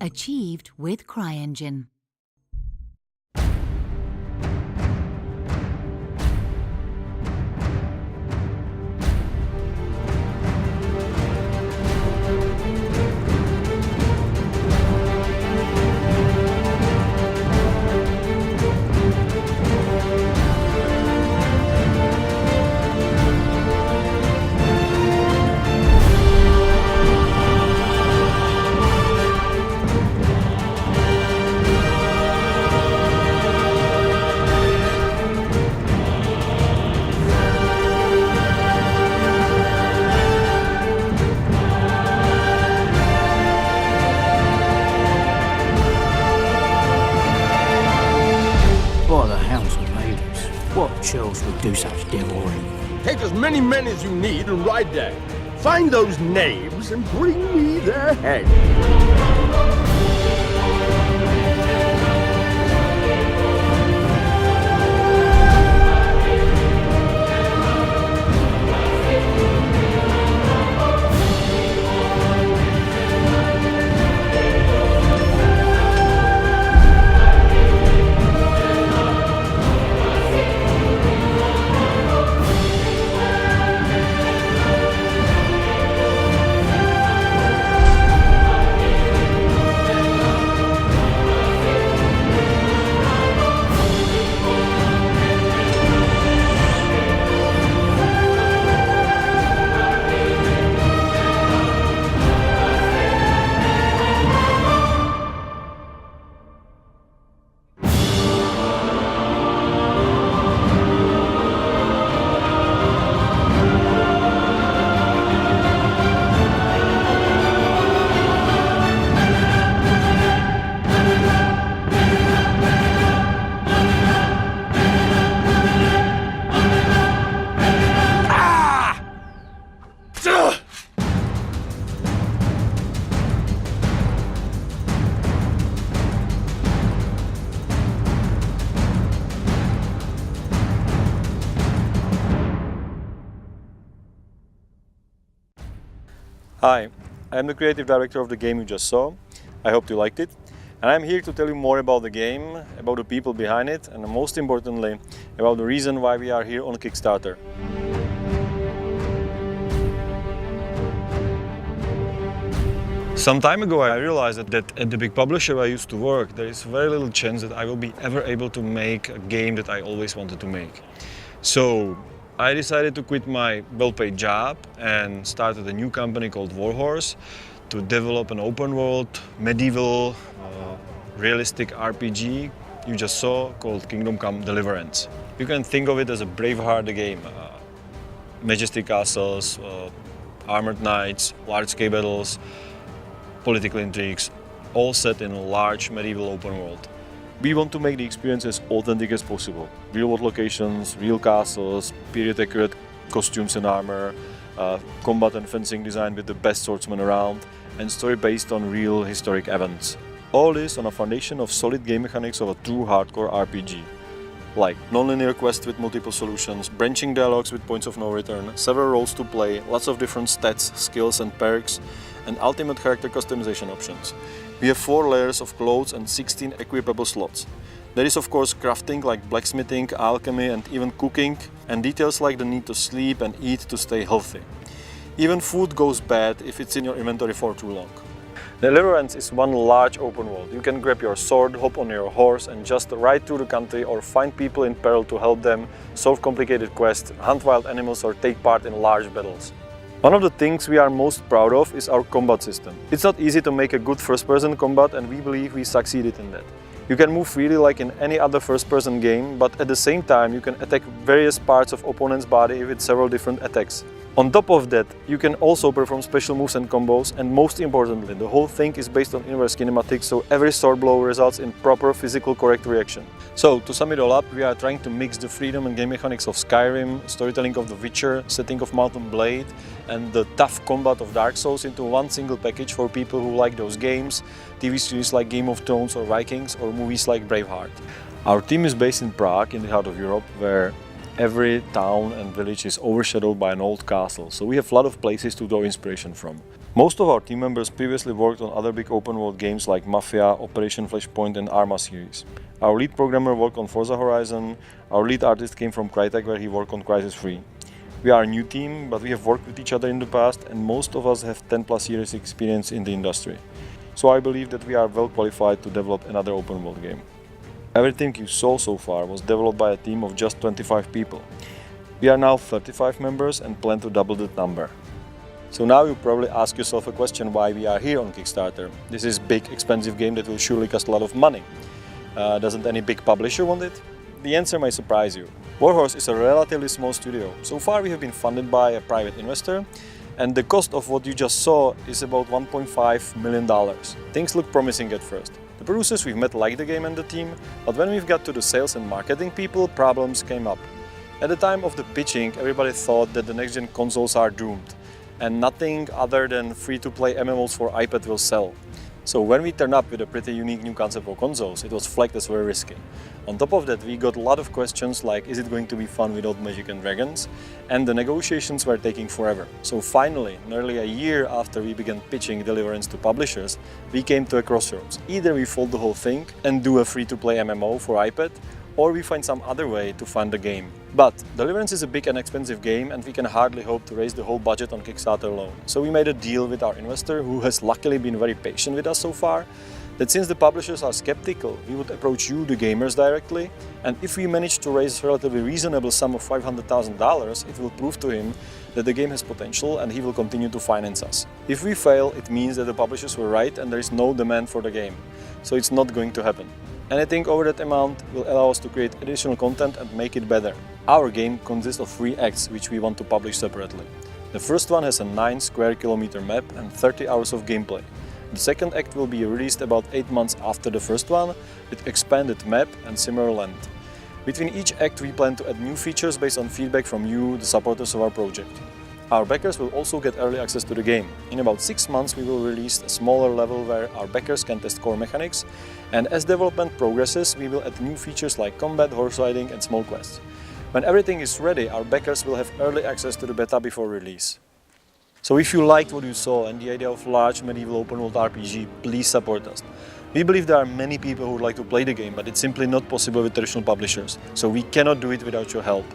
Achieved with CryEngine. What the hell's made us? What churls would do such devilry? Take as many men as you need and ride there. Find those knaves and bring me their head. Hi, I'm the creative director of the game you just saw. I hope you liked it. And I'm here to tell you more about the game, about the people behind it, and most importantly, about the reason why we are here on Kickstarter. Some time ago I realized that at the big publisher I used to work, there is very little chance that I will be ever able to make a game that I always wanted to make. So I decided to quit my well-paid job and started a new company called Warhorse to develop an open world, medieval, realistic RPG you just saw called Kingdom Come Deliverance. You can think of it as a Braveheart game. Majestic castles, armored knights, large-scale battles, political intrigues, all set in a large medieval open world. We want to make the experience as authentic as possible. Real-world locations, real castles, period-accurate costumes and armor, combat and fencing designed with the best swordsmen around, and story based on real historic events. All this on a foundation of solid game mechanics of a true hardcore RPG. Like non-linear quests with multiple solutions, branching dialogues with points of no return, several roles to play, lots of different stats, skills and perks, and ultimate character customization options. We have 4 layers of clothes and 16 equipable slots. There is of course crafting like blacksmithing, alchemy and even cooking, and details like the need to sleep and eat to stay healthy. Even food goes bad if it's in your inventory for too long. Deliverance is one large open world. You can grab your sword, hop on your horse and just ride through the country or find people in peril to help them, solve complicated quests, hunt wild animals or take part in large battles. One of the things we are most proud of is our combat system. It's not easy to make a good first-person combat and we believe we succeeded in that. You can move freely like in any other first-person game, but at the same time you can attack various parts of opponent's body with several different attacks. On top of that, you can also perform special moves and combos, and most importantly, the whole thing is based on inverse kinematics, so every sword blow results in proper physical correct reaction. So, to sum it all up, we are trying to mix the freedom and game mechanics of Skyrim, storytelling of The Witcher, setting of Mount & Blade, and the tough combat of Dark Souls into one single package for people who like those games, TV series like Game of Thrones or Vikings, or movies like Braveheart. Our team is based in Prague, in the heart of Europe, where Every town and village is overshadowed by an old castle, so we have a lot of places to draw inspiration from. Most of our team members previously worked on other big open world games like Mafia, Operation Flashpoint and Arma series. Our lead programmer worked on Forza Horizon, our lead artist came from Crytek where he worked on Crysis 3. We are a new team, but we have worked with each other in the past and most of us have 10+ years experience in the industry. So I believe that we are well qualified to develop another open world game. Everything you saw so far was developed by a team of just 25 people. We are now 35 members and plan to double that number. So now you probably ask yourself a question why we are here on Kickstarter. This is a big, expensive game that will surely cost a lot of money. Doesn't any big publisher want it? The answer may surprise you. Warhorse is a relatively small studio. So far we have been funded by a private investor and the cost of what you just saw is about $1.5 million. Things look promising at first. The producers we've met like the game and the team, but when we've got to the sales and marketing people, problems came up. At the time of the pitching, everybody thought that the next-gen consoles are doomed and nothing other than free-to-play MMOs for iPad will sell. So when we turned up with a pretty unique new concept for consoles, it was flagged as very risky. On top of that, we got a lot of questions like, is it going to be fun without magic and dragons? And the negotiations were taking forever. So finally, nearly a year after we began pitching Deliverance to publishers, we came to a crossroads. Either we fold the whole thing and do a free-to-play MMO for iPad, or we find some other way to fund the game. But Deliverance is a big and expensive game and we can hardly hope to raise the whole budget on Kickstarter alone. So we made a deal with our investor, who has luckily been very patient with us so far, that since the publishers are skeptical, we would approach you, the gamers, directly, and if we manage to raise a relatively reasonable sum of $500,000, it will prove to him that the game has potential and he will continue to finance us. If we fail, it means that the publishers were right and there is no demand for the game. So it's not going to happen. Anything over that amount will allow us to create additional content and make it better. Our game consists of 3 acts which we want to publish separately. The first one has a 9 square kilometer map and 30 hours of gameplay. The second act will be released about 8 months after the first one, with expanded map and similar length. Between each act we plan to add new features based on feedback from you, the supporters of our project. Our backers will also get early access to the game. In about 6 months we will release a smaller level where our backers can test core mechanics, and as development progresses we will add new features like combat, horse riding and small quests. When everything is ready, our backers will have early access to the beta before release. So if you liked what you saw and the idea of large medieval open world RPG, please support us. We believe there are many people who would like to play the game, but it's simply not possible with traditional publishers, so we cannot do it without your help.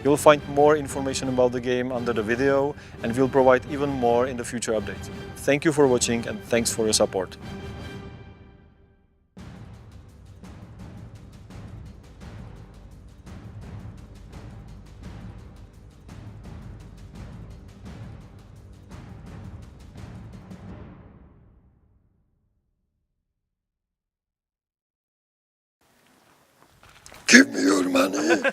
You will find more information about the game under the video and we'll provide even more in the future updates. Thank you for watching and thanks for your support. Give me your money.